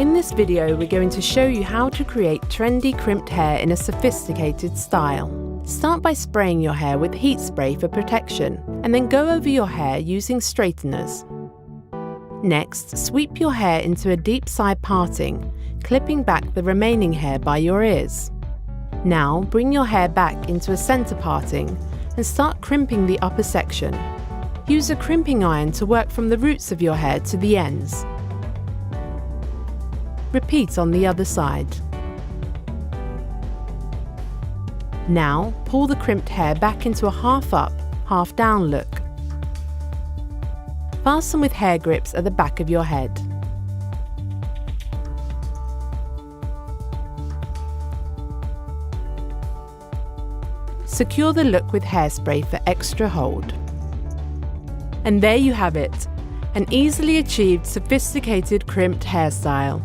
In this video, we're going to show you how to create trendy crimped hair in a sophisticated style. Start by spraying your hair with heat spray for protection, and then go over your hair using straighteners. Next, sweep your hair into a deep side parting, clipping back the remaining hair by your ears. Now, bring your hair back into a center parting and start crimping the upper section. Use a crimping iron to work from the roots of your hair to the ends. Repeat on the other side. Now, pull the crimped hair back into a half up, half down look. Fasten with hair grips at the back of your head. Secure the look with hairspray for extra hold. And there you have it, an easily achieved sophisticated crimped hairstyle.